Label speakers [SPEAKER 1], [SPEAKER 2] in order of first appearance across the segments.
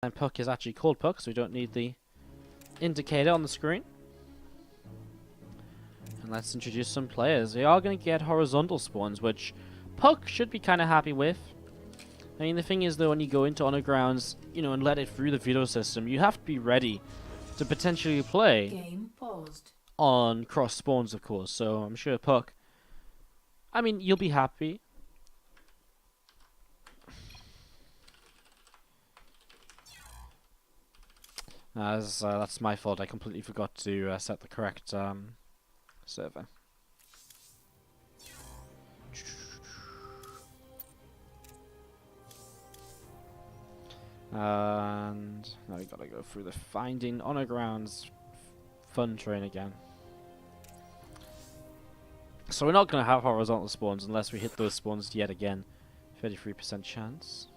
[SPEAKER 1] And puCK is actually called puCK, so we don't need the indicator on the screen. And let's introduce some players. We are going to get horizontal spawns, which puCK should be kind of happy with. I mean, the thing is, though, when you go into undergrounds, you know, and let it through the veto system, you have to be ready to potentially play
[SPEAKER 2] Game paused.
[SPEAKER 1] on cross spawns, of course. So I'm sure puCK, I mean, you'll be happy. That's my fault. I completely forgot to set the correct server. And now we gotta go through the finding undergrounds fun train again. So we're not gonna have horizontal spawns unless we hit those spawns yet again. 33% chance.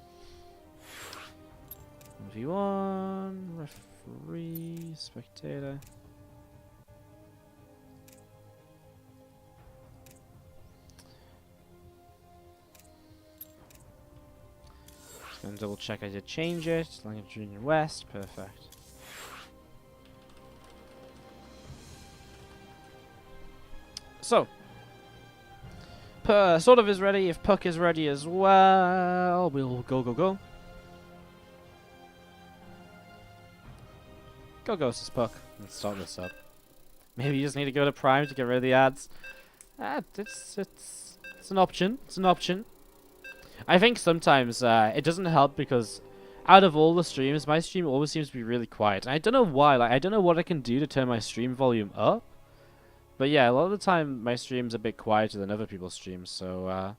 [SPEAKER 1] 1v1, referee, spectator. Just gonna double check I did change it. Like Junior West, perfect. So, SortOf is ready. If puCK is ready as well, we'll go. Go, says puCK. Let's start this up. Maybe you just need to go to Prime to get rid of the ads. It's an option. It's an option. I think sometimes it doesn't help because out of all the streams, my stream always seems to be really quiet. And I don't know why. Like, I don't know what I can do to turn my stream volume up. But yeah, a lot of the time my stream's a bit quieter than other people's streams, so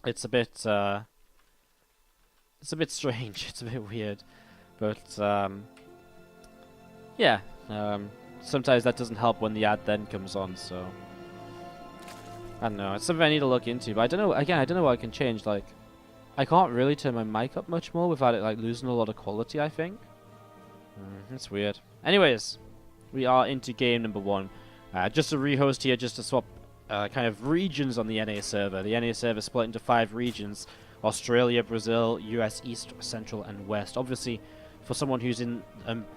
[SPEAKER 1] it's a bit strange. It's a bit weird, but yeah. Sometimes that doesn't help when the ad then comes on. So I don't know. It's something I need to look into. But I don't know. Again, I don't know what I can change. Like, I can't really turn my mic up much more without it like losing a lot of quality. I think it's weird. Anyways, we are into game number 1. Just a rehost here, just to swap kind of regions on the NA server. The NA server split into 5 regions: Australia, Brazil, US East, Central, and West. Obviously, for someone who's in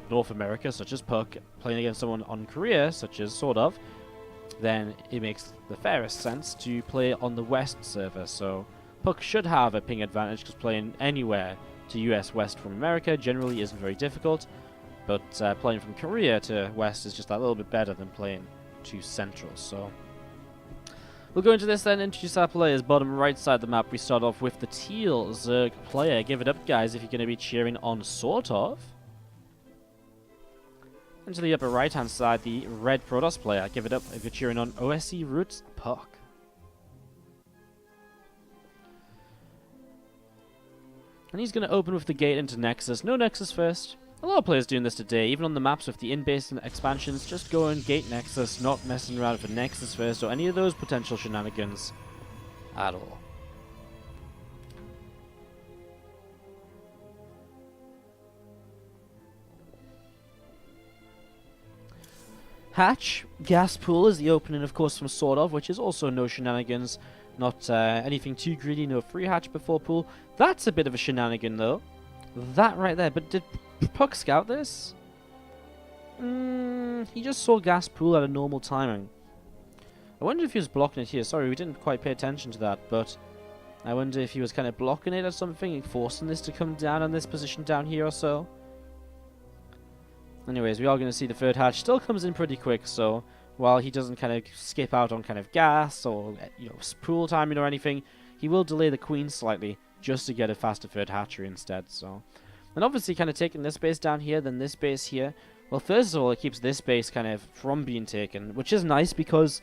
[SPEAKER 1] North America, such as puCK, playing against someone on Korea, such as SortOf, then it makes the fairest sense to play on the West server. So puCK should have a ping advantage, because playing anywhere to US West from America generally isn't very difficult. But playing from Korea to West is just that little bit better than playing to Central. So we'll go into this then, introduce our players. Bottom right side of the map, we start off with the teal Zerg player. Give it up, guys, if you're going to be cheering on SortOf. And to the upper right hand side, the red Protoss player. Give it up if you're cheering on OSE Roots puCK. And he's going to open with the gate into Nexus. No Nexus first. A lot of players doing this today, even on the maps with the in-base and expansions, just going gate Nexus, not messing around with Nexus first or any of those potential shenanigans at all. Hatch, gas pool is the opening, of course, from SortOf, which is also no shenanigans, not anything too greedy, no free hatch before pool. That's a bit of a shenanigan, though. That right there, but did puCK scout this? He just saw gas pool at a normal timing. I wonder if he was blocking it here. Sorry, we didn't quite pay attention to that, but I wonder if he was kind of blocking it or something and forcing this to come down on this position down here or so. Anyways, we are going to see the third hatch still comes in pretty quick, so while he doesn't kind of skip out on kind of gas or, you know, pool timing or anything, he will delay the queen slightly just to get a faster third hatchery instead. So, and obviously kind of taking this base down here, then this base here. Well, first of all, it keeps this base kind of from being taken, which is nice because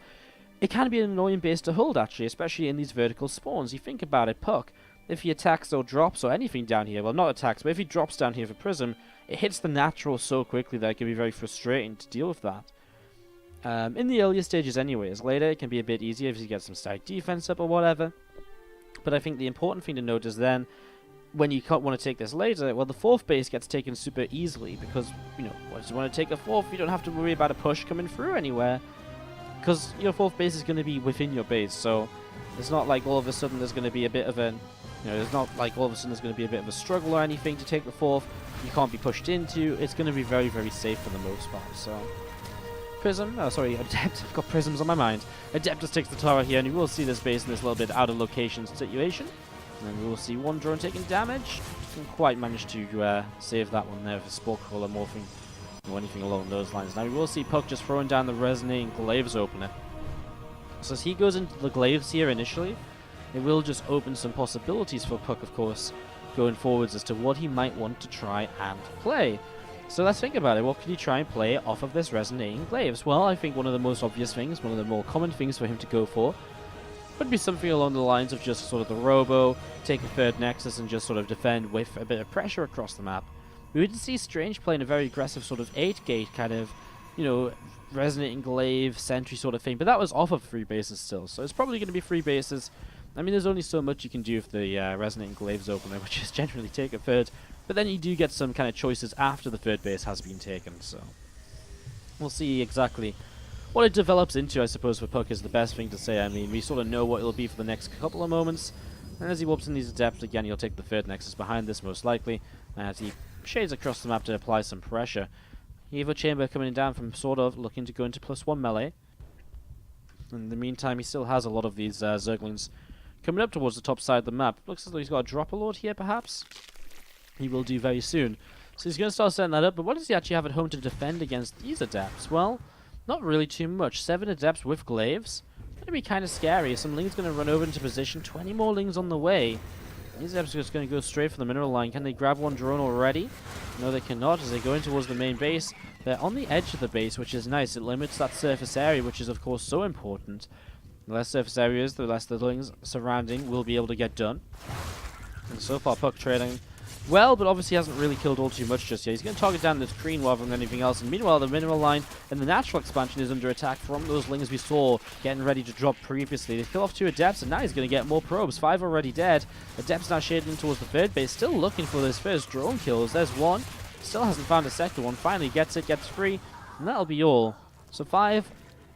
[SPEAKER 1] it can be an annoying base to hold, actually, especially in these vertical spawns. You think about it, puCK, if he attacks or drops or anything down here, well, not attacks, but if he drops down here for Prism, it hits the natural so quickly that it can be very frustrating to deal with that. In the earlier stages anyways. Later, it can be a bit easier if you get some static defense up or whatever. But I think the important thing to note is then, when you want to take this later, well, the fourth base gets taken super easily because, you know, once you want to take a fourth, you don't have to worry about a push coming through anywhere because your fourth base is going to be within your base, so it's not like all of a sudden there's going to be a bit of an You know, it's not like all of a sudden there's going to be a bit of a struggle or anything to take the fourth. You can't be pushed into. It's going to be very, very safe for the most part. So, Prism, oh sorry, Adept. I've got Prisms on my mind. Adeptus takes the tower here, and you will see this base in this little bit out of location situation. And then we will see one drone taking damage. Didn't quite manage to save that one there with a Spore Crawler morphing or anything along those lines. Now we will see puCK just throwing down the Resonating Glaives opener. So as he goes into the Glaives here initially, it will just open some possibilities for puCK, of course, going forwards as to what he might want to try and play. So let's think about it. What could he try and play off of this Resonating Glaives? Well, I think one of the most obvious things, one of the more common things for him to go for, would be something along the lines of just sort of the Robo, take a third Nexus and just sort of defend with a bit of pressure across the map. We did see Strange playing a very aggressive sort of 8-gate kind of, you know, Resonating Glaive, Sentry sort of thing, but that was off of 3 bases still, so it's probably going to be 3 bases. I mean, there's only so much you can do with the Resonating Glaives opener, which is generally take a third, but then you do get some kind of choices after the third base has been taken, so we'll see exactly what it develops into. I suppose for puCK is the best thing to say. I mean, we sort of know what it'll be for the next couple of moments, and as he warps in these Adepts again, he'll take the third Nexus behind this most likely, as he shades across the map to apply some pressure. Evo Chamber coming down from SortOf, looking to go into +1 melee. In the meantime, he still has a lot of these Zerglings coming up towards the top side of the map. Looks as though he's got a Dropper Lord here, perhaps. He will do very soon. So he's going to start setting that up, but what does he actually have at home to defend against these Adepts? Well, not really too much. 7 Adepts with Glaives. Going to be kind of scary. Some Lings going to run over into position. 20 more Lings on the way. These Adepts are just going to go straight for the mineral line. Can they grab one drone already? No, they cannot, as they go in towards the main base. They're on the edge of the base, which is nice. It limits that surface area, which is, of course, so important. The less surface areas, the less the Lings surrounding will be able to get done. And so far, puCK trading well, but obviously hasn't really killed all too much just yet. He's going to target down the screen rather than anything else. And meanwhile, the mineral line and the natural expansion is under attack from those Lings we saw getting ready to drop previously. They kill off 2 Adepts, and now he's going to get more probes. 5 already dead. Adepts now shading in towards the third base, still looking for those first drone kills. There's one. Still hasn't found a second one. Finally gets it, gets 3, and that'll be all. So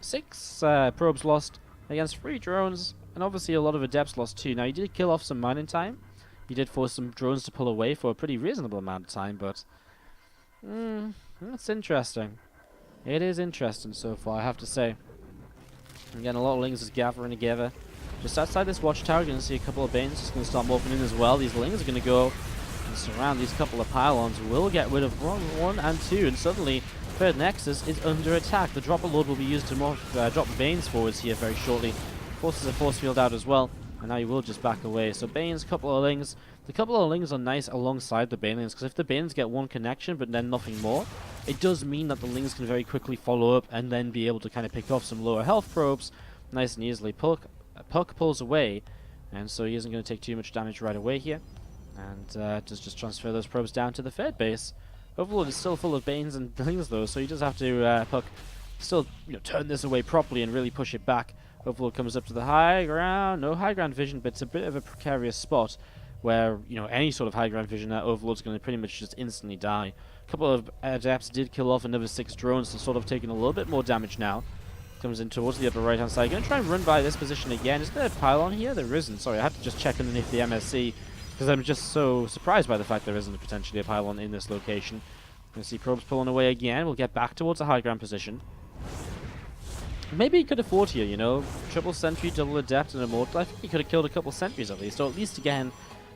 [SPEAKER 1] 6 probes lost against 3 drones, and obviously a lot of Adepts lost too. Now, he did kill off some mining time. He did force some drones to pull away for a pretty reasonable amount of time, but that's interesting. It is interesting so far, I have to say. Again, a lot of Lings is gathering together. Just outside this watchtower, you're going to see a couple of Banes just going to start morphing in as well. These Lings are going to go and surround these couple of pylons. Will get rid of 1 and 2, and suddenly third Nexus is under attack. The Dropper Lord will be used to drop Banes forwards here very shortly. Forces a force field out as well. And now he will just back away. So Banes, couple of Lings. The couple of Lings are nice alongside the Banelings, because if the Banes get 1 connection but then nothing more, it does mean that the Lings can very quickly follow up and then be able to kind of pick off some lower health probes nice and easily. puCK pulls away, and so he isn't going to take too much damage right away here. And does just transfer those probes down to the third base. Overlord is still full of Banes and Lings though, so he does have to puCK still turn this away properly and really push it back. Overlord comes up to the high ground. No high ground vision, but it's a bit of a precarious spot where, any sort of high ground vision, that Overlord's going to pretty much just instantly die. A couple of Adepts did kill off another 6 drones, so sort of taking a little bit more damage now. Comes in towards the upper right hand side. Going to try and run by this position again. Is there a pylon here? There isn't. Sorry, I had to just check underneath the MSC because I'm just so surprised by the fact there isn't potentially a pylon in this location. Going to see probes pulling away again. We'll get back towards the high ground position. Maybe he could afford here, triple sentry, double adept, and immortal. I think he could have killed a couple sentries at least, or at least again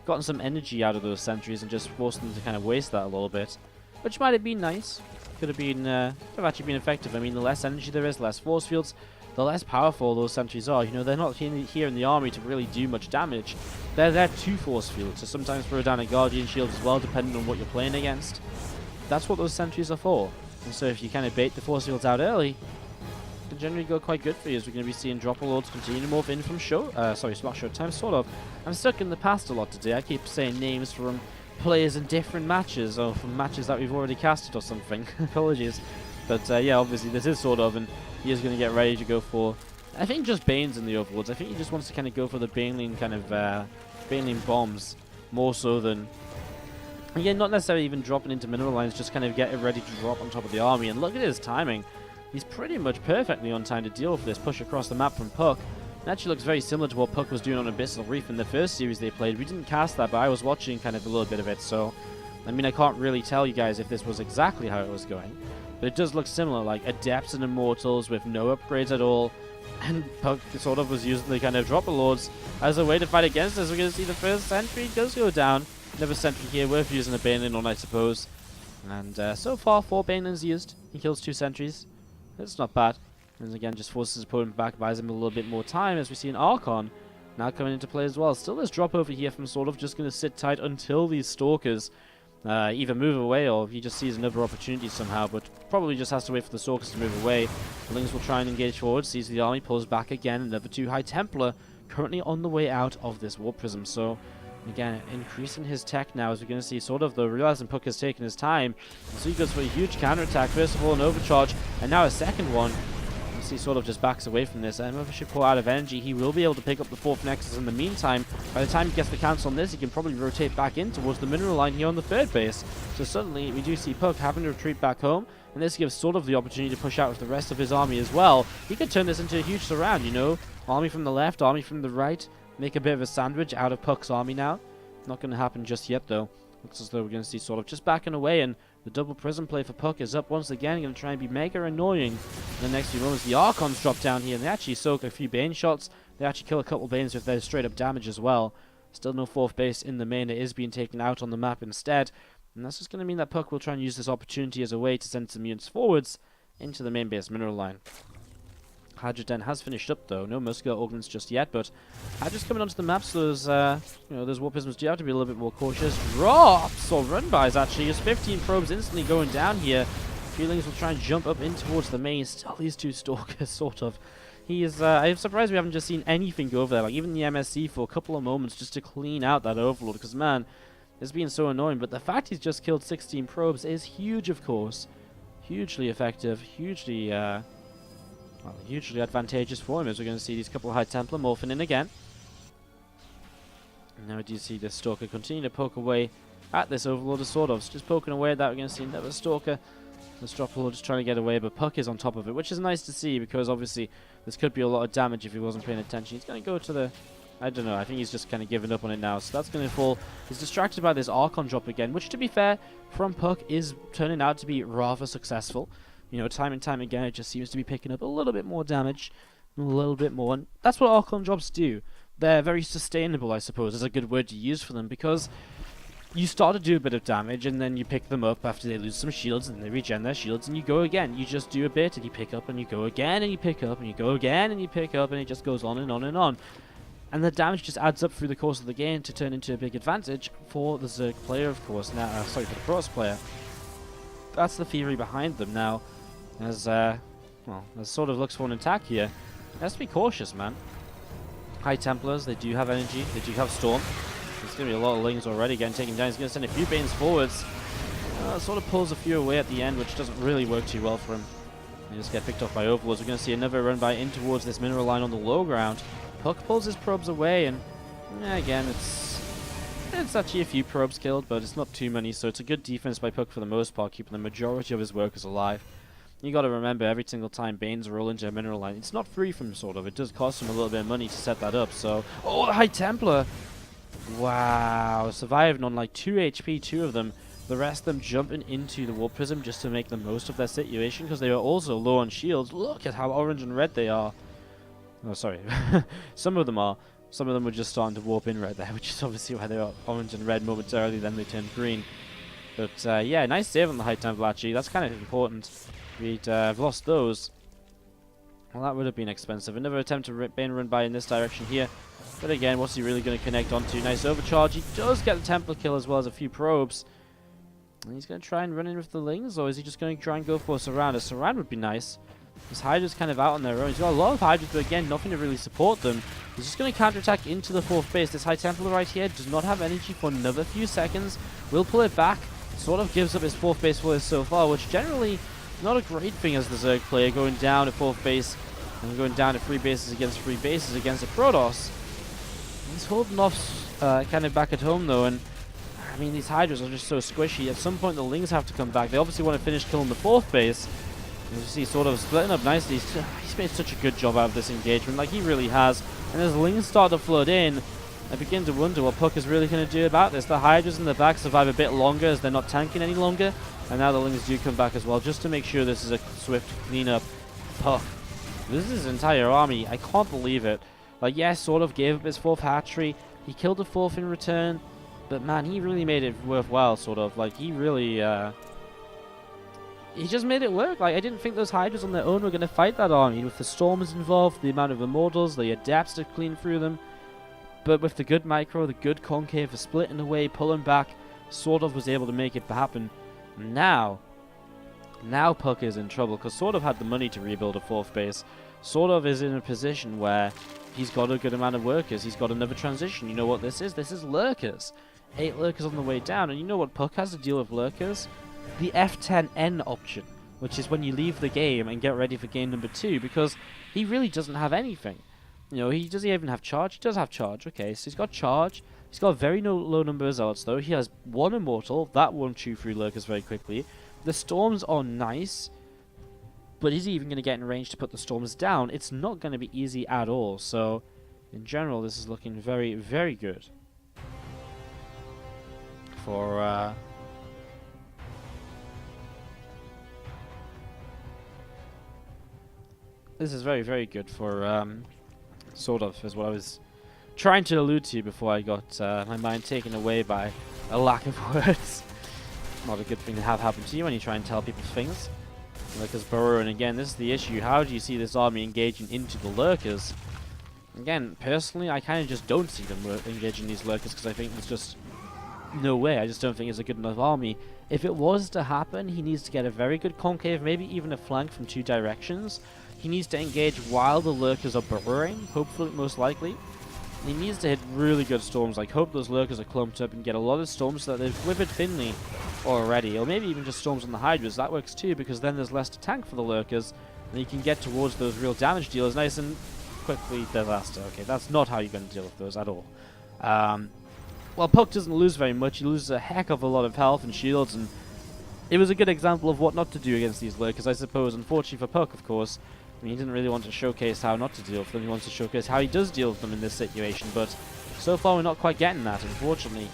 [SPEAKER 1] gotten some energy out of those sentries and just forced them to kind of waste that a little bit, which might have been nice. Could have been, actually been effective. I mean, the less energy there is, the less force fields, the less powerful those sentries are. They're not here in the army to really do much damage. They're there to force field, to sometimes throw down a guardian shield as well, depending on what you're playing against. That's what those sentries are for. And so if you kind of bait the force fields out early, can generally go quite good for you, as we're going to be seeing Dropper Lords continue to morph in from Smart Showtime, sort of. I'm stuck in the past a lot today. I keep saying names from players in different matches, or from matches that we've already casted or something. Apologies. But yeah, obviously this is sort of, and he is going to get ready to go for, I think, just Banes in the Overlords. I think he just wants to kind of go for the Baneling kind of, Baneling bombs, more so than, again, not necessarily even dropping into mineral lines, just kind of get it ready to drop on top of the army. And look at his timing. He's pretty much perfectly on time to deal with this push across the map from puCK. It actually looks very similar to what puCK was doing on Abyssal Reef in the first series they played. We didn't cast that, but I was watching kind of a little bit of it, so I mean, I can't really tell you guys if this was exactly how it was going, but it does look similar, like Adepts and Immortals with no upgrades at all, and puCK sort of was using the kind of Dropper Lords as a way to fight against us. We're going to see the first sentry does go down. Another sentry here, worth using a Baneling on, I suppose. And so far, 4 Banelings used. He kills 2 sentries. That's not bad. And again, just forces his opponent back, buys him a little bit more time, as we see an Archon now coming into play as well. Still this drop over here from SortOf, just going to sit tight until these Stalkers either move away or he just sees another opportunity somehow, but probably just has to wait for the Stalkers to move away. The Lings will try and engage forward, sees the army, pulls back again. Another 2 High Templar currently on the way out of this Warp Prism. So again, increasing his tech now, as we're going to see SortOf, though, realizing puCK has taken his time. And so he goes for a huge counterattack. First of all, an overcharge, and now a second one. You see SortOf just backs away from this. And if he should pull out of energy, he will be able to pick up the 4th Nexus in the meantime. By the time he gets the cancel on this, he can probably rotate back in towards the mineral line here on the 3rd base. So suddenly, we do see puCK having to retreat back home. And this gives SortOf the opportunity to push out with the rest of his army as well. He could turn this into a huge surround, you know. Army from the left, army from the right. Make a bit of a sandwich out of puCK's army now. Not going to happen just yet, though. Looks as though we're going to see SortOf just backing away, and the double prism play for puCK is up once again. Going to try and be mega annoying. In the next few moments, the Archons drop down here, and they actually soak a few Bane shots. They actually kill a couple Banes with their straight-up damage as well. Still no 4th base in the main. It is being taken out on the map instead. And that's just going to mean that puCK will try and use this opportunity as a way to send some units forwards into the main base mineral line. Hydra Den has finished up, though. No muscular augments just yet, but Hydra's coming onto the map, so those, those Warp Prisms do have to be a little bit more cautious. Drops or run-bys, actually. Just 15 probes instantly going down here. Feelings will try and jump up in towards the main. Still these 2 Stalkers, SortOf. He is, I'm surprised we haven't just seen anything go over there, like even the MSC for a couple of moments just to clean out that Overlord, because, man, it's been so annoying. But the fact he's just killed 16 probes is huge, of course. Hugely effective, hugely, well, hugely advantageous for him, as we're going to see these couple of High Templar morphing in again. And now we do see this Stalker continue to poke away at this Overlord of SortOf. Just poking away at that, we're going to see another Stalker. This Dropper Lord just trying to get away, but puCK is on top of it, which is nice to see, because obviously this could be a lot of damage if he wasn't paying attention. He's going to go to the... I don't know, I think he's just kind of given up on it now, so that's going to fall. He's distracted by this Archon drop again, which, to be fair, from puCK is turning out to be rather successful. You know, time and time again, it just seems to be picking up a little bit more damage, a little bit more, and that's what Archon drops do. They're very sustainable, I suppose, is a good word to use for them, because you start to do a bit of damage, and then you pick them up after they lose some shields, and they regen their shields, and you go again. You just do a bit, and you pick up, and you go again, and you pick up, and you go again, and you pick up, and it just goes on and on and on. And the damage just adds up through the course of the game to turn into a big advantage for the Zerg player, of course. Now, sorry, for the Protoss player. That's the theory behind them. Now, as SortOf looks for an attack here, he has to be cautious, man. High Templars, they do have energy, they do have Storm. There's going to be a lot of Lings already getting taken down. He's going to send a few Banes forwards. Sort of pulls a few away at the end, which doesn't really work too well for him. They just get picked off by Overlords. We're going to see another run by in towards this mineral line on the low ground. puCK pulls his probes away, and again, it's actually a few probes killed, but it's not too many, so it's a good defense by puCK for the most part, keeping the majority of his workers alive. You got to remember, every single time Banes roll into a mineral line, it's not free from SortOf. It does cost him a little bit of money to set that up. So, oh, the High Templar! Wow, surviving on like 2 HP, 2 of them. The rest of them jumping into the Warp Prism just to make the most of their situation, because they are also low on shields. Look at how orange and red they are. Oh, sorry. Some of them are. Some of them were just starting to warp in right there, which is obviously why they are orange and red momentarily, then they turned green. But yeah, nice save on the High Templar actually. That's kind of important. We'd have lost those. Well, that would have been expensive. Another attempt to Bane run by in this direction here. But again, what's he really going to connect onto? Nice overcharge. He does get the Templar kill as well as a few probes. And he's going to try and run in with the Lings, or is he just going to try and go for a surround? A surround would be nice. His Hydra's kind of out on their own. He's got a lot of Hydras, but again, nothing to really support them. He's just going to counterattack into the 4th base. This High Templar right here does not have energy for another few seconds. Will pull it back. SortOf gives up his 4th base for this so far, which generally not a great thing as the Zerg player, going down at 4th base and going down to 3 bases against 3 bases against a Protoss. He's holding off kind of back at home though, and I mean, these Hydras are just so squishy. At some point the Lings have to come back. They obviously want to finish killing the 4th base, As you see, sort of splitting up nicely. He's made such a good job out of this engagement, like he really has. And as Lings start to flood in, I begin to wonder what puCK is really going to do about this. The Hydras in the back survive a bit longer as they're not tanking any longer. And now the Lings do come back as well, just to make sure this is a swift cleanup. puCK. This is his entire army. I can't believe it. Like, yes, sort of gave up his 4th hatchery. He killed the 4th in return. But man, he really made it worthwhile, sort of. Like, he really, he just made it work. Like, I didn't think those Hydras on their own were going to fight that army. With the Stormers involved, the amount of Immortals, the Adepts to clean through them. But with the good micro, the good concave, the splitting away, pulling back, SortOf was able to make it happen. Now puCK is in trouble, because SortOf had the money to rebuild a 4th base. SortOf is in a position where he's got a good amount of workers. He's got another transition. You know what this is? This is lurkers. 8 lurkers on the way down. And you know what puCK has to deal with lurkers? The F10N option, which is when you leave the game and get ready for game number 2, because he really doesn't have anything. You know, does he even have charge? He does have charge. Okay, so he's got charge. He's got a very low number of zealots, though. He has 1 immortal. That won't chew through lurkers very quickly. The storms are nice, but is he even going to get in range to put the storms down? It's not going to be easy at all. So, in general, this is looking very, very good for this is very, very good for SortOf, is what I was trying to allude to before I got my mind taken away by a lack of words. Not a good thing to have happen to you when you try and tell people things. Lurkers burrow, and again, this is the issue. How do you see this army engaging into the lurkers? Again, personally, I kind of just don't see them engaging these lurkers, because I think there's just no way. I just don't think it's a good enough army. If it was to happen, he needs to get a very good concave, maybe even a flank from 2 directions. He needs to engage while the lurkers are burrowing, hopefully, most likely. He needs to hit really good storms, like hope those lurkers are clumped up and get a lot of storms so that they've withered thinly already. Or maybe even just storms on the Hydras. That works too, because then there's less to tank for the lurkers, and you can get towards those real damage dealers nice and quickly. Disaster. Okay, that's not how you're going to deal with those at all. Well, puCK doesn't lose very much. He loses a heck of a lot of health and shields, and it was a good example of what not to do against these lurkers, I suppose. Unfortunately for puCK, of course. I mean, he didn't really want to showcase how not to deal with them. He wants to showcase how he does deal with them in this situation, but so far we're not quite getting that, unfortunately.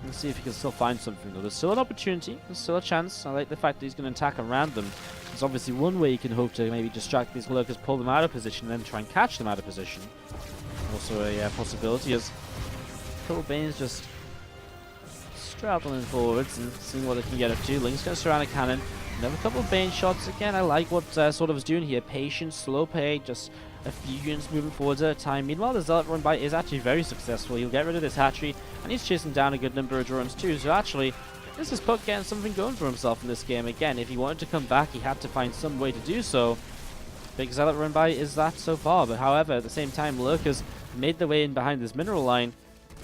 [SPEAKER 1] Let's see if he can still find something, though. There's still an opportunity. There's still a chance. I like the fact that he's going to attack around them. There's obviously one way you can hope to maybe distract these lurkers, pull them out of position, and then try and catch them out of position. Also a possibility is Couple Bane's just straddling forwards and seeing what they can get up to. Link's going to surround a cannon. Another couple of Bane shots. Again, I like what SortOf is doing here. Patient, slow pay, just a few units moving forwards at a time. Meanwhile, the Zealot run by is actually very successful. He'll get rid of this hatchery, and he's chasing down a good number of drones too. So actually, this is puCK getting something going for himself in this game. Again, if he wanted to come back, he had to find some way to do so. Big Zealot run by is that so far, but however, at the same time, Lurkers made their way in behind this mineral line.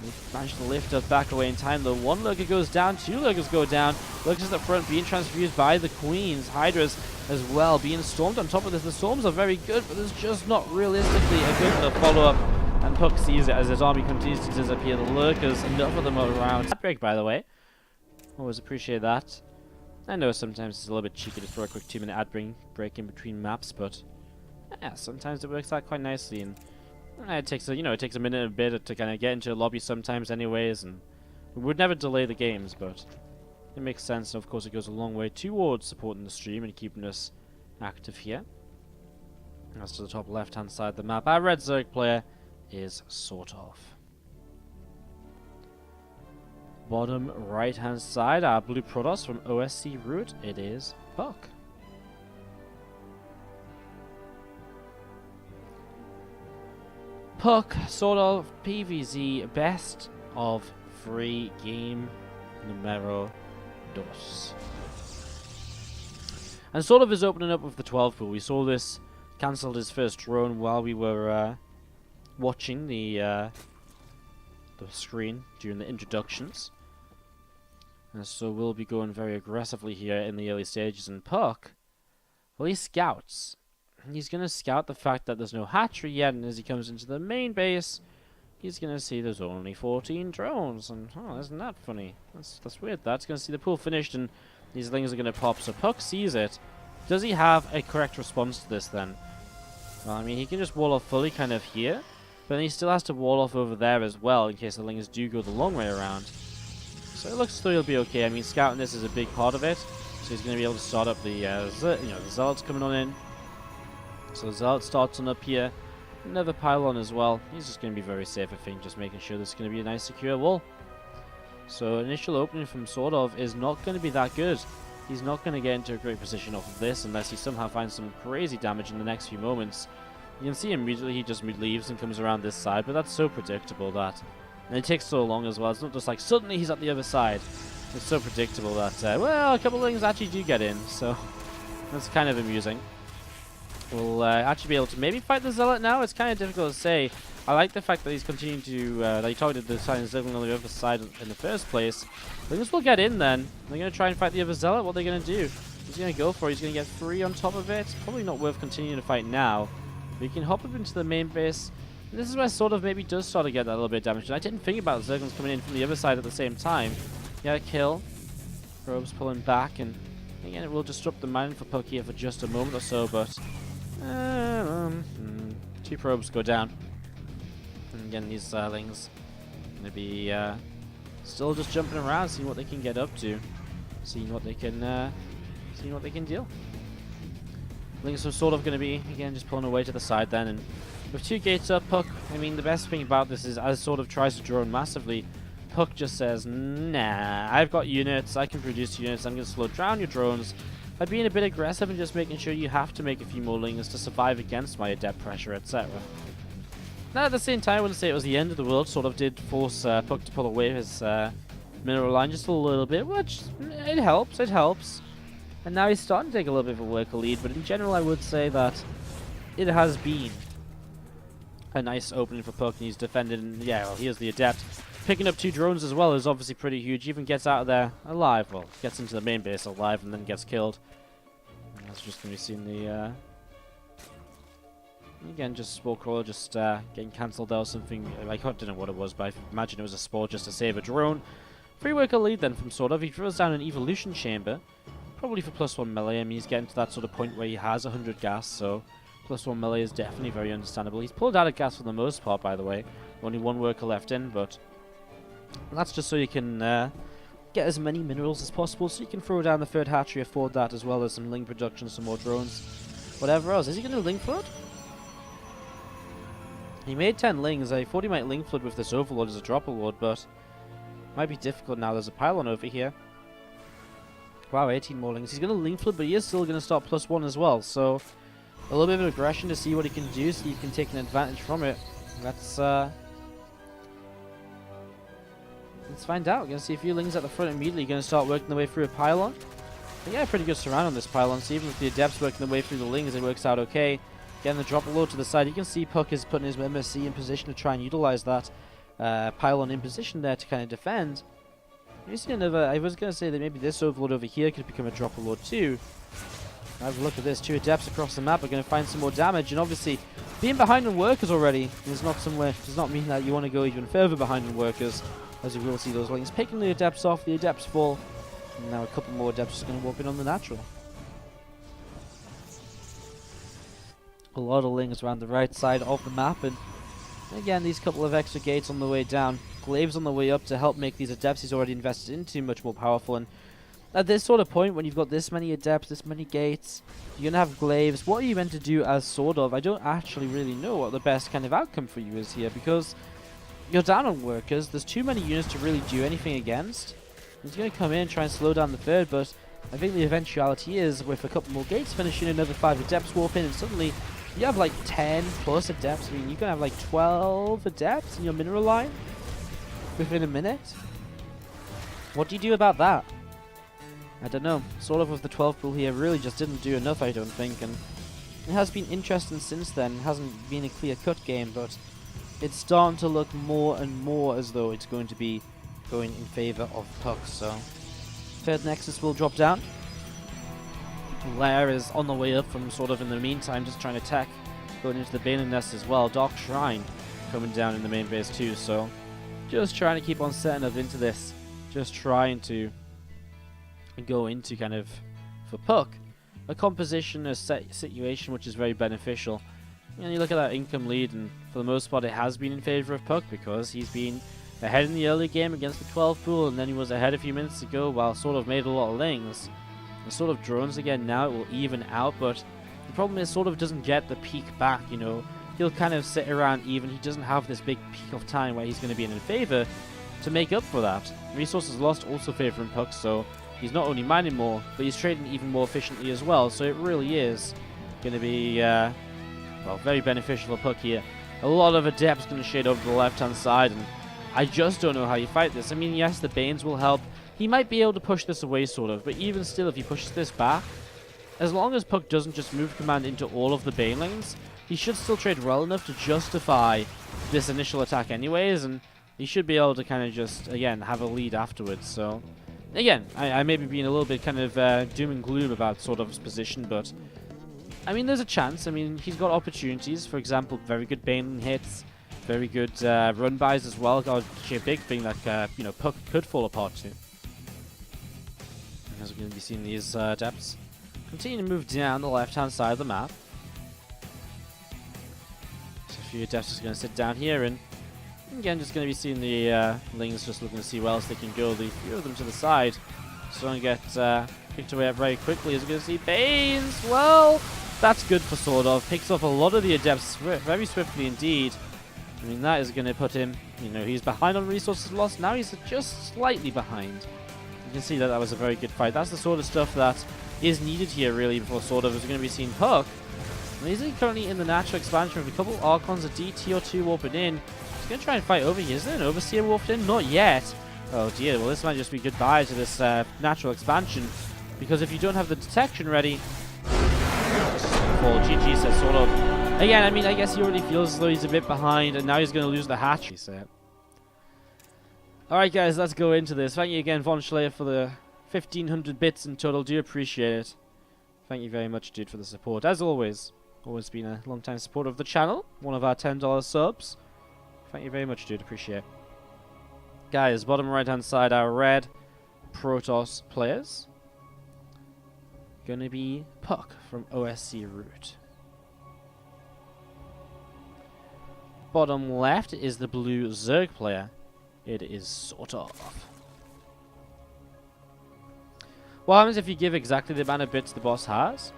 [SPEAKER 1] They managed to lift us back away in time, though. 1 lurker goes down, 2 lurkers go down. Lurkers at the front being transfused by the Queens. Hydras as well being stormed on top of this. The storms are very good, but there's just not realistically a good enough follow-up. And puCK sees it as his army continues to disappear. The lurkers, enough of them are around. Ad break, by the way. Always appreciate that. I know sometimes it's a little bit cheeky to throw a quick 2-minute ad break in between maps, but yeah, sometimes it works out quite nicely. And it takes a, it takes a minute and a bit to kind of get into a lobby sometimes anyways, and we would never delay the games, but it makes sense, and of course it goes a long way towards supporting the stream and keeping us active here. As to the top left hand side of the map, our red Zerg player is SortOf. Bottom right hand side, our blue Protoss from OSC route, it is puCK. puCK, SortOf, PVZ, best of 3 game numero dos. And SortOf is opening up with the 12 pool. We saw this cancelled his first drone while we were watching the screen during the introductions. And so we'll be going very aggressively here in the early stages. And puCK, well, he scouts. He's going to scout the fact that there's no hatchery yet, and as he comes into the main base, he's going to see there's only 14 drones, and oh, isn't that funny? That's weird. That's going to see the pool finished, and these things are going to pop, so puCK sees it, Does he have a correct response to this then? Well, I mean, he can just wall off fully kind of here, but then he still has to wall off over there as well in case the lings do go the long way around. So it looks as though he'll be okay. I mean, scouting this is a big part of it, so he's going to be able to start up the, the zealots coming on in. So the zealot starts on up here. Another pylon as well. He's just going to be very safe, I think, just making sure this is going to be a nice secure wall. So initial opening from SortOf is not going to be that good. He's not going to get into a great position off of this unless he somehow finds some crazy damage in the next few moments. You can see immediately he just leaves and comes around this side, but that's so predictable that... And it takes so long as well. It's not just like suddenly he's at the other side. It's so predictable that, well, a couple of things actually do get in, so that's kind of amusing. We'll actually be able to maybe fight the zealot now. It's kind of difficult to say. I like the fact that he's continuing to, that he targeted the silent zergling on the other side in the first place. I guess we'll get in then. They're going to try and fight the other zealot. What are they going to do? He's going to go for it. He's going to get 3 on top of it. Probably not worth continuing to fight now. But you can hop up into the main base. And this is where SortOf maybe does start to get that little bit of damage. And I didn't think about zerglings coming in from the other side at the same time. Yeah, kill. Probes pulling back. And again, it will disrupt the mining for puCK here for just a moment or so. But 2 probes go down. And again, these zerglings going to be still just jumping around, seeing what they can get up to, seeing what they can deal. Lings are sort of going to be again just pulling away to the side then, and with 2 gates up, puCK. I mean, the best thing about this is as SortOf tries to drone massively, puCK just says, "Nah, I've got units. I can produce units. I'm going to slow down your drones by being a bit aggressive and just making sure you have to make a few more lings to survive against my adept pressure, etc." Now, at the same time, I wouldn't say it was the end of the world. SortOf did force puCK to pull away his mineral line just a little bit, which it helps. It helps. And now he's starting to take a little bit of a worker lead, but in general, I would say that it has been a nice opening for puCK, and he's defended. And yeah, well, here's the adept. Picking up 2 drones as well is obviously pretty huge. Even gets out of there alive. Well, gets into the main base alive and then gets killed. And that's just going to be seen the... Again, just Spore Crawler just getting cancelled there or something. I don't know what it was, but I imagine it was a Spore just to save a drone. Free worker lead then from SortOf. He throws down an Evolution Chamber. Probably for +1 melee. I mean, he's getting to that sort of point where he has 100 gas, so +1 melee is definitely very understandable. He's pulled out of gas for the most part, by the way. Only 1 worker left in, but that's just so you can get as many minerals as possible, so you can throw down the 3rd hatchery, afford that, as well as some ling production, some more drones, whatever else. Is he going to ling flood? He made 10 lings. I thought he might ling flood with this overlord as a drop award, but it might be difficult now. There's a pylon over here. Wow, 18 more lings. He's going to ling flood, but he is still going to start +1 as well. So a little bit of aggression to see what he can do, so you can take an advantage from it. Let's find out. We're going to see a few lings at the front immediately. Going to start working their way through a pylon. They get a pretty good surround on this pylon, so even with the adepts working their way through the lings, it works out okay. Getting the drop load to the side. You can see puCK is putting his MSC in position to try and utilize that pylon in position there to kind of defend. You see another... I was going to say that maybe this overlord over here could become a drop lord too. Have a look at this. 2 adepts across the map are going to find some more damage, and obviously being behind on workers already is not somewhere... does not mean that you want to go even further behind on workers, as you will see those lings picking the adepts off. The adepts fall, and now a couple more adepts are going to warp in on the natural. A lot of lings around the right side of the map, and again, these couple of extra gates on the way down, glaives on the way up to help make these adepts he's already invested into much more powerful. And at this sort of point, when you've got this many adepts, this many gates, you're gonna have glaives. What are you meant to do as SortOf? I don't actually really know what the best kind of outcome for you is here, because you're down on workers. There's too many units to really do anything against. He's gonna come in and try and slow down the 3rd, but I think the eventuality is with a couple more gates finishing, another 5 adepts warp in, and suddenly you have like 10 plus adepts. I mean, you can have like 12 adepts in your mineral line within a minute. What do you do about that? I don't know. SortOf with the 12 pool here really just didn't do enough, I don't think. And it has been interesting since then. It hasn't been a clear-cut game, but it's starting to look more and more as though it's going to be going in favor of puCK. So, 3rd Nexus will drop down. Lair is on the way up from SortOf in the meantime, just trying to attack, going into the Baneling Nest as well. Dark Shrine coming down in the main base too, so just trying to keep on setting up into this. Just trying to go into kind of, for puCK, a composition, a situation which is very beneficial. And you look at that income lead, and for the most part it has been in favour of puCK, because he's been ahead in the early game against the 12 pool, and then he was ahead a few minutes ago while SortOf made a lot of lings. And SortOf drones again now, it will even out, but the problem is SortOf doesn't get the peak back, you know. He'll kind of sit around even, he doesn't have this big peak of time where he's going to be in favour to make up for that. Resources lost also favouring puCK, so he's not only mining more, but he's trading even more efficiently as well, so it really is going to be, well, very beneficial for puCK here. A lot of adepts going to shade over the left-hand side, and I just don't know how you fight this. I mean, yes, the Banes will help. He might be able to push this away, sort of, but even still, if he pushes this back, as long as puCK doesn't just move command into all of the Banelings, he should still trade well enough to justify this initial attack anyways, and he should be able to kind of just, again, have a lead afterwards. So, again, I may be being a little bit kind of doom and gloom about SortOf's position, but I mean, there's a chance. I mean, he's got opportunities. For example, very good Baneling hits, very good run buys as well. Got a big thing that you know, puCK could fall apart to. As we're going to be seeing these depths continue to move down the left-hand side of the map. So a few adepts just going to sit down here, and again, just going to be seeing the Lings just looking to see where else they can go. The few of them to the side, so don't get picked away at very quickly. As we're going to see Banes, well, that's good for SortOf. Picks off a lot of the adepts very swiftly indeed. I mean, that is going to put him, you know, he's behind on resources lost. Now he's just slightly behind. You can see that that was a very good fight. That's the sort of stuff that is needed here, really, before SortOf is going to be seeing puCK. And he's currently in the natural expansion with a couple Archons, a DT or two warping in. He's going to try and fight over here. Is there an Overseer warped in? Not yet. Oh dear, well, this might just be goodbye to this natural expansion, because if you don't have the detection ready, GG, says SortOf. Again, I mean, I guess he already feels as though he's a bit behind, and now he's going to lose the hatch. Alright guys, let's go into this. Thank you again, Von Schleyer, for the 1,500 bits in total. Do appreciate it. Thank you very much, dude, for the support. As always been a long-time supporter of the channel. One of our $10 subs. Thank you very much, dude. Appreciate it. Guys, bottom right-hand side, our red Protoss players. Gonna be puCK from OSC Root. Bottom left is the blue Zerg player. It is SortOf. What happens if you give exactly the amount of bits the boss has?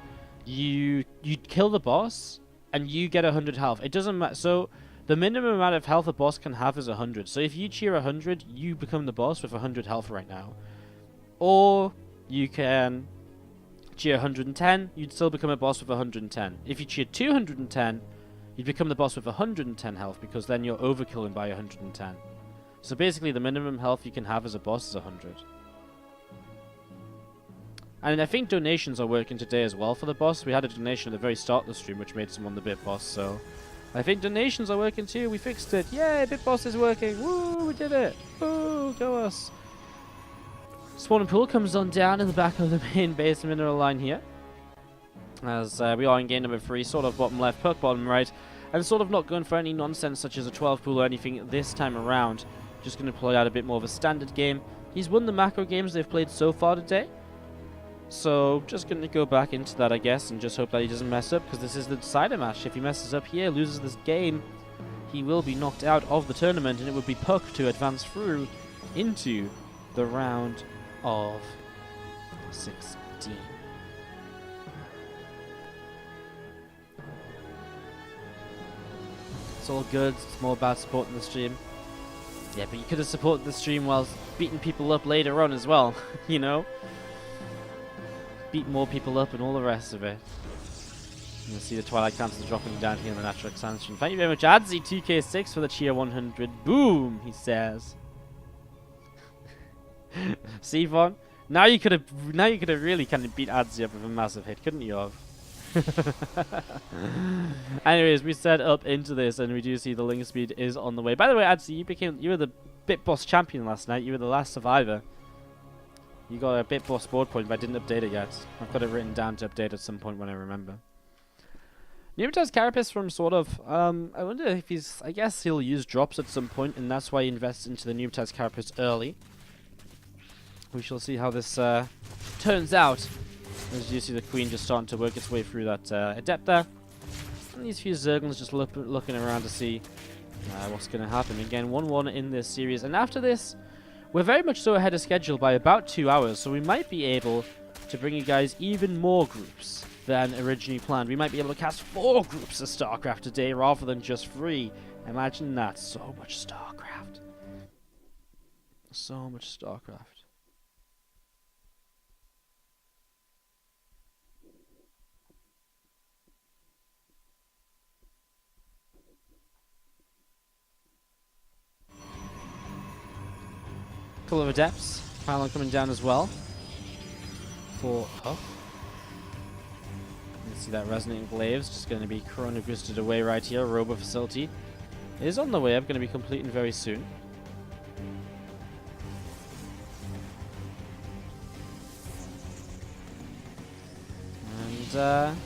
[SPEAKER 1] You kill the boss and you get 100 health. It doesn't matter. So the minimum amount of health a boss can have is 100. So if you cheer 100, you become the boss with 100 health right now. Or you can cheer 110, you'd still become a boss with 110. If you cheer 210, you'd become the boss with 110 health, because then you're overkilling by 110. So basically the minimum health you can have as a boss is 100. And I think donations are working today as well for the boss. We had a donation at the very start of the stream which made someone the bit boss, so I think donations are working too. We fixed it. Yay, bit boss is working. Woo, we did it. Woo, go us. Spawn and pool comes on down in the back of the main base mineral line here. As we are in game number 3, SortOf bottom left, puCK bottom right. And SortOf not going for any nonsense such as a 12 pool or anything this time around. Just going to play out a bit more of a standard game. He's won the macro games they've played so far today. So just going to go back into that, I guess, and just hope that he doesn't mess up, because this is the decider match. If he messes up here, loses this game, he will be knocked out of the tournament, and it would be puCK to advance through into the round of 16. It's all good. It's more about supporting the stream. Yeah, but you could have supported the stream while beating people up later on as well, you know? Beat more people up and all the rest of it. You'll see the Twilight Council dropping down here in the natural expansion. Thank you very much, Adzi 2K6 for the cheer 100. Boom, he says. See, Von? Now you could have really kind of beat Adzi up with a massive hit, couldn't you have? Anyways, we set up into this, and we do see the link speed is on the way. By the way, Adzi, you were the Bit Boss champion last night. You were the last survivor. You got a Bit Boss board point, but I didn't update it yet. I've got it written down to update at some point when I remember. Pneumatized Carapace from SortOf. I wonder if he's... I guess he'll use drops at some point, and that's why he invests into the Pneumatized Carapace early. We shall see how this turns out. As you see, the Queen just starting to work its way through that Adept there. And these few Zerglings just looking around to see what's going to happen. Again, 1-1 in this series. And after this, we're very much so ahead of schedule by about 2 hours. So we might be able to bring you guys even more groups than originally planned. We might be able to cast 4 groups of StarCraft a day rather than just 3. Imagine that. So much StarCraft. So much StarCraft. Couple of Adepts. Pylon coming down as well. For Huff. You can see that Resonating Glaives just going to be Chrono boosted away right here. Robo Facility is on the way up, going to be completing very soon. And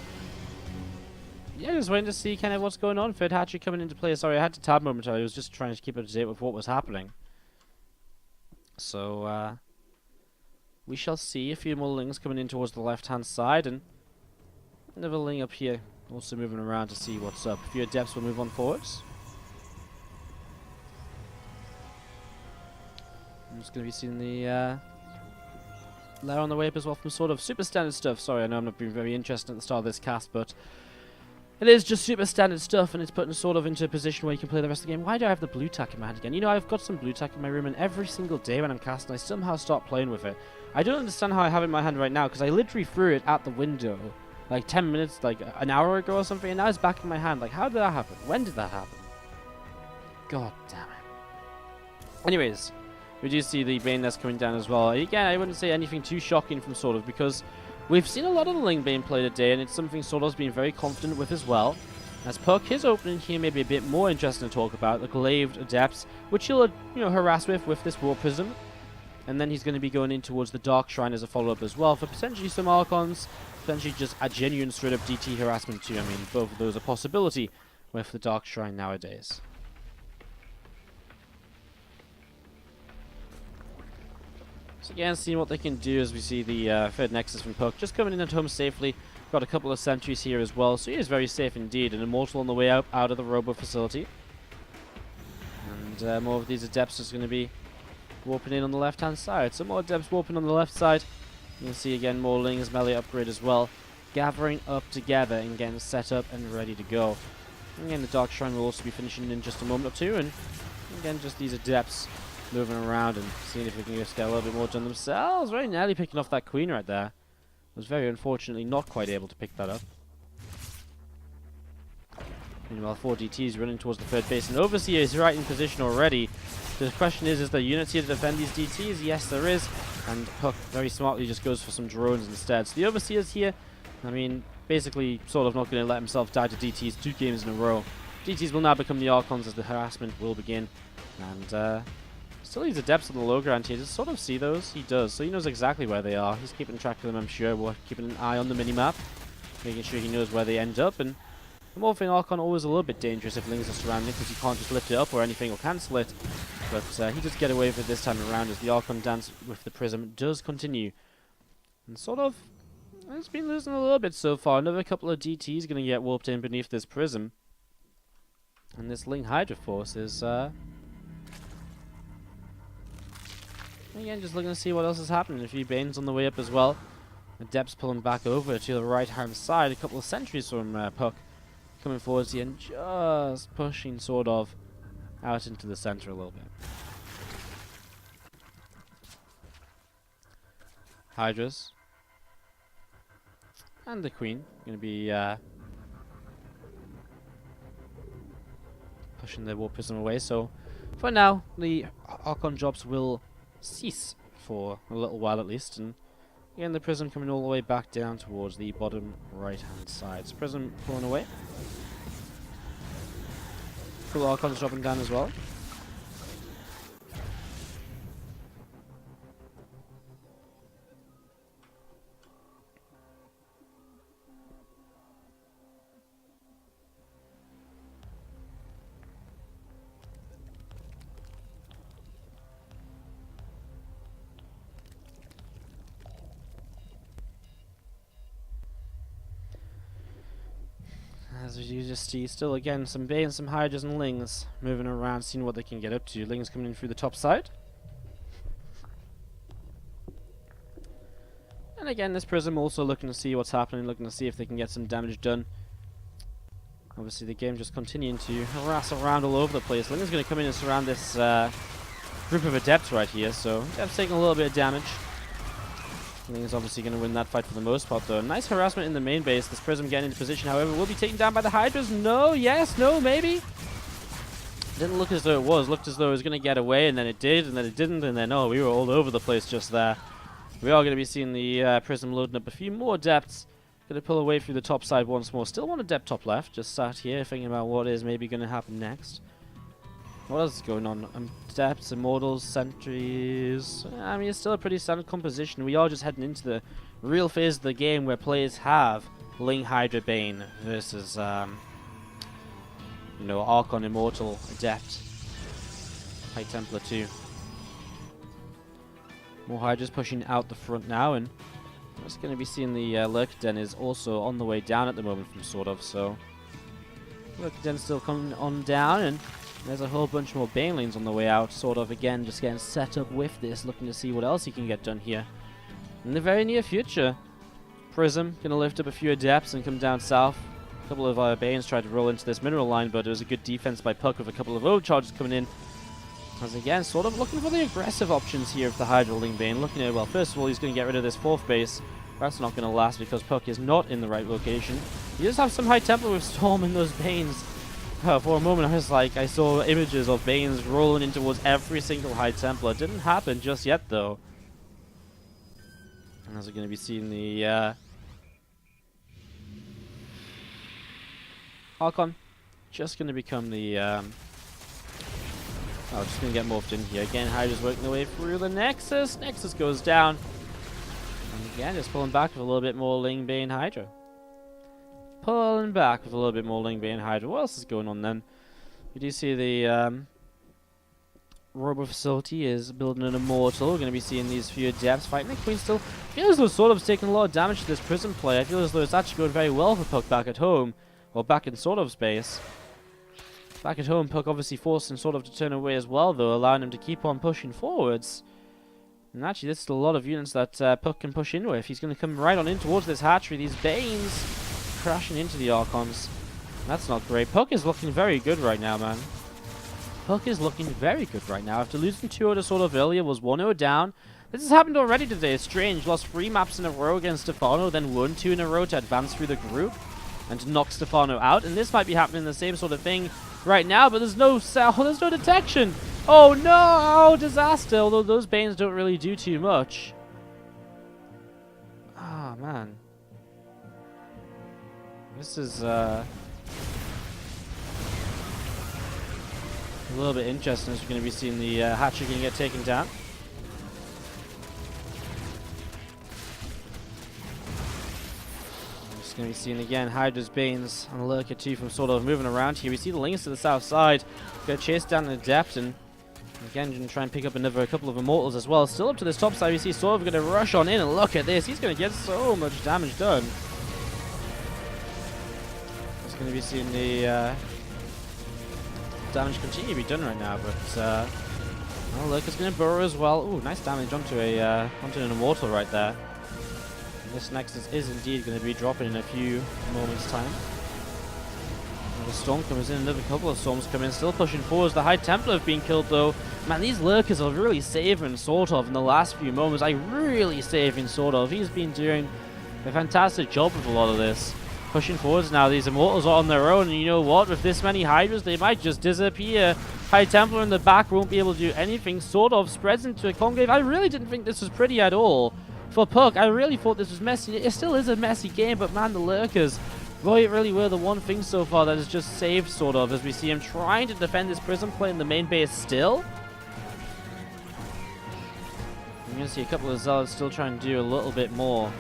[SPEAKER 1] yeah, just waiting to see kind of what's going on. Third Hatchery coming into play. Sorry, I had to tab momentarily. I was just trying to keep up to date with what was happening. So, we shall see a few more Lings coming in towards the left-hand side, and another Ling up here also moving around to see what's up. A few Adepts will move on forwards. I'm just going to be seeing the layer on the way up as well from sort of super standard stuff. Sorry, I know I'm not being very interested at the start of this cast, but it is just super standard stuff, and it's putting sort of into a position where you can play the rest of the game. Why do I have the blue tack in my hand again? You know, I've got some blue tack in my room, and every single day when I'm casting, I somehow start playing with it. I don't understand how I have it in my hand right now, because I literally threw it at the window like 10 minutes, like an hour ago or something, and now it's back in my hand. Like, how did that happen? When did that happen? God damn it. Anyways, we do see the Bane Nest coming down as well. Again, I wouldn't say anything too shocking from SortOf, because we've seen a lot of the Ling being played today, and it's something SortOf's been very confident with as well. As puCK, his opening here may be a bit more interesting to talk about, the Glaive Adepts, which he'll, harass with this War Prism. And then he's going to be going in towards the Dark Shrine as a follow-up as well, for potentially some Archons, potentially just a genuine straight-up DT harassment too. I mean, both of those are a possibility with the Dark Shrine nowadays. So again, seeing what they can do as we see the third Nexus from puCK just coming in at home safely. Got a couple of sentries here as well, so he is very safe indeed. An Immortal on the way out of the Robo Facility. And more of these Adepts is going to be warping in on the left-hand side. Some more Adepts warping on the left side. You can see again more Lings, melee upgrade as well. Gathering up together and getting set up and ready to go. And again, the Dark Shrine will also be finishing in just a moment or two. And again, just these Adepts moving around and seeing if we can just get a little bit more done themselves. Very nearly picking off that Queen right there. Was very unfortunately not quite able to pick that up. Meanwhile, 4 DTs running towards the third base, and Overseer is right in position already. The question is there units here to defend these DTs? Yes, there is. And puCK very smartly just goes for some drones instead. So the Overseer's here, I mean, basically sort of not going to let himself die to DTs 2 games in a row. DTs will now become the Archons as the harassment will begin. And still these Adepts on the low ground here. Does SortOf see those? He does. So he knows exactly where they are. He's keeping track of them, I'm sure. We're keeping an eye on the minimap, making sure he knows where they end up. And the Morphing Archon always a little bit dangerous if Lings are surrounding, because you can't just lift it up or anything or cancel it. But he does get away with it this time around as the Archon dance with the Prism does continue. And SortOf has been losing a little bit so far. Another couple of DTs going to get warped in beneath this Prism. And this Ling Hydra Force is again, just looking to see what else is happening. A few Banes on the way up as well. Adepts pulling back over to the right-hand side. A couple of sentries from puCK coming forwards here and just pushing SortOf out into the center a little bit. Hydras. And the Queen. Going to be pushing the War Prism away. So, for now, the Archon drops will cease for a little while at least, and again the Prism coming all the way back down towards the bottom right hand side. So Prism pulling away. Full Archons dropping down as well. As you just see, still again, some Banes, some Hydras and Lings moving around, seeing what they can get up to. Lings coming in through the top side. And again, this Prism also looking to see what's happening, looking to see if they can get some damage done. Obviously, the game just continuing to harass around all over the place. Ling is going to come in and surround this group of Adepts right here, so Adepts taking a little bit of damage. Ling is obviously going to win that fight for the most part, though. Nice harassment in the main base. This Prism getting into position, however, will be taken down by the Hydras. No, yes, no, maybe. Didn't look as though it was. Looked as though it was going to get away, and then it did, and then it didn't, and then, oh, we were all over the place just there. We are going to be seeing the Prism loading up a few more Adepts. Going to pull away through the top side once more. Still one Adept top left. Just sat here thinking about what is maybe going to happen next. What else is going on? Adepts, Immortals, Sentries. I mean, it's still a pretty standard composition. We are just heading into the real phase of the game where players have Ling, Hydra, Bane versus, you know, Archon, Immortal, Adept, High Templar too. More Hydras pushing out the front now, and we're just going to be seeing the Lurker Den is also on the way down at the moment from SortOf, so Lurker Den still coming on down, and there's a whole bunch more Banelings on the way out. SortOf again just getting set up with this, looking to see what else he can get done here in the very near future. Prism going to lift up a few Adepts and come down south. A couple of Banes tried to roll into this mineral line, but it was a good defense by puCK with a couple of overcharges coming in. As again, SortOf looking for the aggressive options here of the Hydra Ling Bane. Looking at, well, first of all, he's going to get rid of this fourth base. That's not going to last because puCK is not in the right location. He does have some High Templar with Storm in those Banes. For a moment, I was like, I saw images of Banes rolling in towards every single High Templar. Didn't happen just yet, though. And as we're going to be seeing the Archon just going to become the oh, just going to get morphed in here. Again, Hydra's working their way through the Nexus. Nexus goes down. And again, just pulling back with a little bit more Ling Bane Hydra. Pulling back with a little bit more Ling Bane Hydra. What else is going on then? You do see the Robo Facility is building an Immortal. We're going to be seeing these few Adepts fighting the Queen still. I feel as though SortOf's taking a lot of damage to this Prism play. I feel as though it's actually going very well for puCK back at home. Or back in SortOf's base. Back at home, puCK obviously forcing SortOf to turn away as well, though, allowing him to keep on pushing forwards. And actually, this is a lot of units that puCK can push in with. He's going to come right on in towards this hatchery. These Banes crashing into the Archons. That's not great. puCK is looking very good right now, man. puCK is looking very good right now. After losing 2-0 to SortOf earlier, was 1-0 down. This has happened already today. It's strange. Lost 3 maps in a row against Stefano, then won 2 in a row to advance through the group and to knock Stefano out. And this might be happening the same sort of thing right now, but there's no cell, there's no detection. Oh no, oh, disaster, although those Banes don't really do too much. Ah, man. This is a little bit interesting as we're going to be seeing the hatchery going to get taken down. Going to be seeing again Hydra's Banes and Lurker 2 from SortOf moving around here. We see the Lings to the south side. Go chase down an Adept and again going to try and pick up a couple of Immortals as well. Still up to this top side. We see SortOf going to rush on in and look at this. He's going to get so much damage done. He's going to be seeing the damage continue to be done right now, but well, Lurker's going to burrow as well. Ooh, nice damage onto an Immortal right there. This Nexus is indeed going to be dropping in a few moments' time. Another Storm comes in, another couple of Storms come in, still pushing forwards. The High Templar have been killed though. Man, these Lurkers are really saving SortOf in the last few moments. Really saving SortOf. He's been doing a fantastic job with a lot of this. Pushing forwards now, these Immortals are on their own, and you know what? With this many Hydras, they might just disappear. High Templar in the back won't be able to do anything. SortOf spreads into a conclave. I really didn't think this was pretty at all. For puCK, I really thought this was messy. It still is a messy game, but man, the Lurkers really were the one thing so far that has just saved SortOf, as we see him trying to defend this Prism play in the main base still. You're going to see a couple of Zealots still trying to do a little bit more.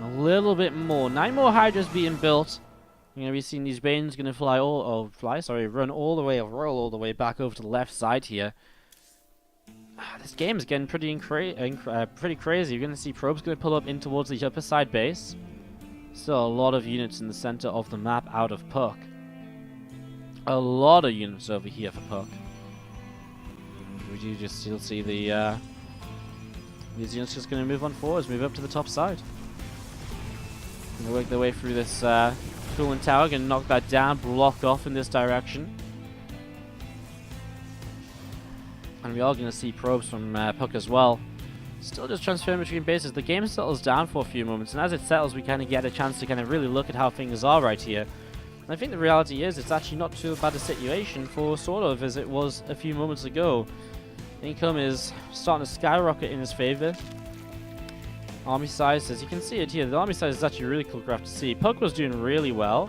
[SPEAKER 1] A little bit more. 9 more Hydras being built. You're going to be seeing these Banes going to run all the way, or roll all the way back over to the left side here. This game is getting pretty crazy. You're going to see probes going to pull up in towards the upper side base. Still a lot of units in the center of the map out of puCK. A lot of units over here for puCK. We do just still see the these units just going to move on forwards, move up to the top side. Gonna work their way through this cooling tower, gonna knock that down, block off in this direction. And we are going to see probes from puCK as well. Still just transferring between bases. The game settles down for a few moments, and as it settles, we kind of get a chance to kind of really look at how things are right here. And I think the reality is it's actually not too bad a situation for SortOf as it was a few moments ago. Income is starting to skyrocket in his favor. Army size, as you can see it here, the army size is actually a really cool graph to see. puCK was doing really well.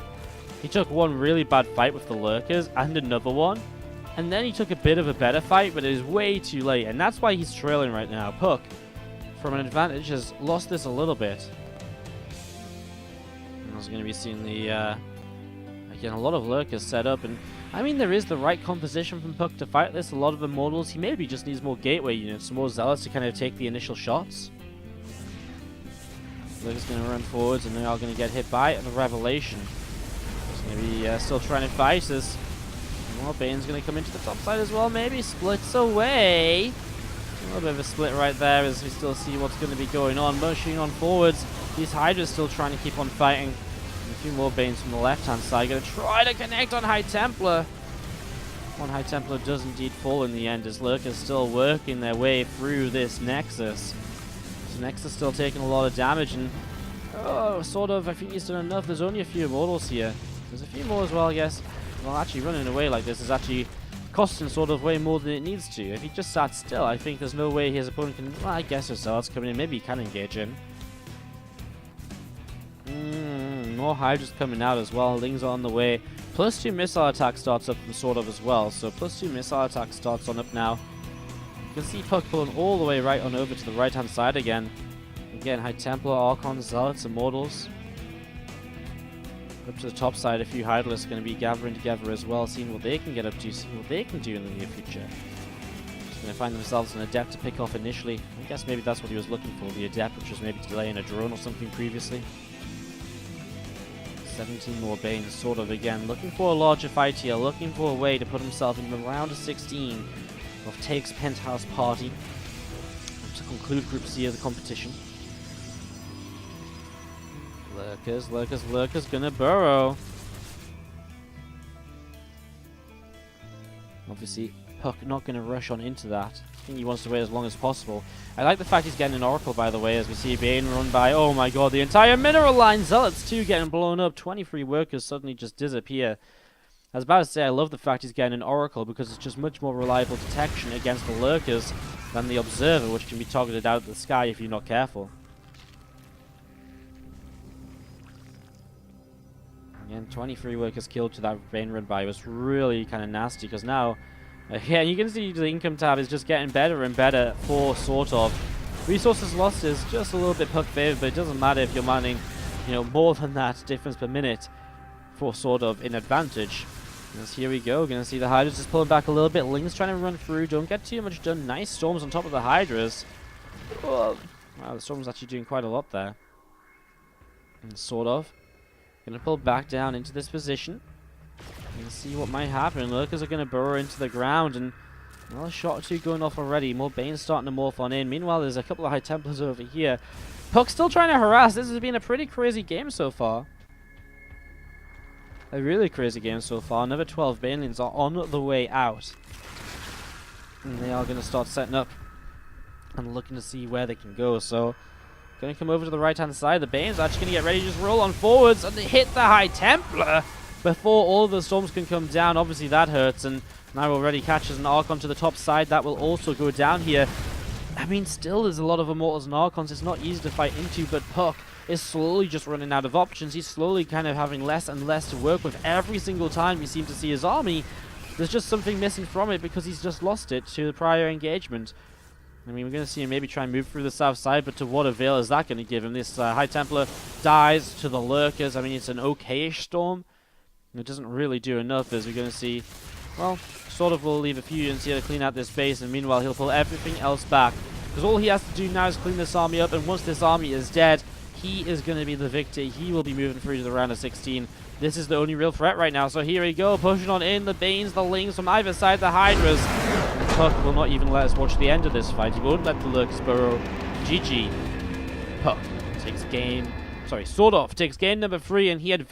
[SPEAKER 1] He took one really bad fight with the lurkers and another one. And then he took a bit of a better fight, but it is way too late. And that's why he's trailing right now. puCK, from an advantage, has lost this a little bit. And I was going to be seeing the, again, a lot of lurkers set up. And I mean, there is the right composition from puCK to fight this. A lot of immortals. He maybe just needs more gateway units, more zealots to kind of take the initial shots. Lurker's going to run forwards, and they are going to get hit by the Revelation. He's going to be still trying to fight this. Well, Bane's going to come into the top side as well, maybe splits away. A little bit of a split right there as we still see what's going to be going on. Pushing on forwards. These Hydras still trying to keep on fighting. And a few more Banes from the left-hand side. Going to try to connect on High Templar. One High Templar does indeed fall in the end as Lurkers still working their way through this Nexus. So Nexus still taking a lot of damage, and SortOf, I think he's done enough. There's only a few immortals here. There's a few more as well, I guess. Well, actually running away like this is actually costing SortOf way more than it needs to. If he just sat still, I think there's no way his opponent can... Well, I guess there's zealots coming in. Maybe he can engage him. More Hydras coming out as well. Lings are on the way. +2 missile attack starts up from SortOf as well. So +2 missile attack starts on up now. You can see puCK pulling all the way right on over to the right-hand side again. Again, High Templar, Archons, Zealots, Immortals. Up to the top side, a few Hydralisks going to be gathering together as well, seeing what they can get up to, seeing what they can do in the near future. Just going to find themselves an Adept to pick off initially. I guess maybe that's what he was looking for, the Adept, which was maybe delaying a drone or something previously. 17 more Banes, SortOf again, looking for a larger fight here, looking for a way to put himself in the round of 16 of Take's Penthouse party to conclude Group C of the competition. Lurkers gonna burrow. Obviously, puCK not gonna rush on into that. I think he wants to wait as long as possible. I like the fact he's getting an Oracle, by the way, as we see Bane run by. Oh my god, the entire mineral line! Zealots too getting blown up. 23 workers suddenly just disappear. I was about to say, I love the fact he's getting an Oracle because it's just much more reliable detection against the Lurkers than the Observer, which can be targeted out of the sky if you're not careful. Again, 23 workers killed to that Bane run by. It was really kind of nasty because now, yeah, you can see the income tab is just getting better and better for SortOf. Resources lost is just a little bit puCK favored, but it doesn't matter if you're mining, you know, more than that difference per minute for SortOf in advantage. As here we go, gonna see the Hydras just pulling back a little bit. Ling's trying to run through, don't get too much done. Nice storms on top of the Hydras. Oh, wow, the storm's actually doing quite a lot there. And SortOf gonna pull back down into this position. And see what might happen. Lurkers are gonna burrow into the ground, and well, a shot or two going off already. More Banes starting to morph on in. Meanwhile, there's a couple of High Templars over here. puCK still trying to harass. This has been a pretty crazy game so far. A really crazy game so far. Another 12 Banelings are on the way out. And they are going to start setting up and looking to see where they can go. So, going to come over to the right-hand side. The Banes are actually going to get ready to just roll on forwards, and they hit the High Templar before all of the storms can come down. Obviously, that hurts, and now already catches an Archon to the top side. That will also go down here. I mean, still there's a lot of Immortals and Archons. It's not easy to fight into, but puCK is slowly just running out of options. He's slowly kind of having less and less to work with every single time we seem to see his army. There's just something missing from it because he's just lost it to the prior engagement. I mean, we're going to see him maybe try and move through the south side, but to what avail is that going to give him? This High Templar dies to the Lurkers. I mean, it's an okay-ish storm. It doesn't really do enough, as we're going to see. Well, SortOf will leave a few units here to clean out this base, and meanwhile he'll pull everything else back. Because all he has to do now is clean this army up, and once this army is dead, he is going to be the victor. He will be moving through to the round of 16. This is the only real threat right now. So here we go, pushing on in the Banes, the Lings from either side, the Hydras. puCK will not even let us watch the end of this fight. He won't let the Lurks burrow. GG. puCK takes game. Sorry, SortOf takes game number 3, and he advances.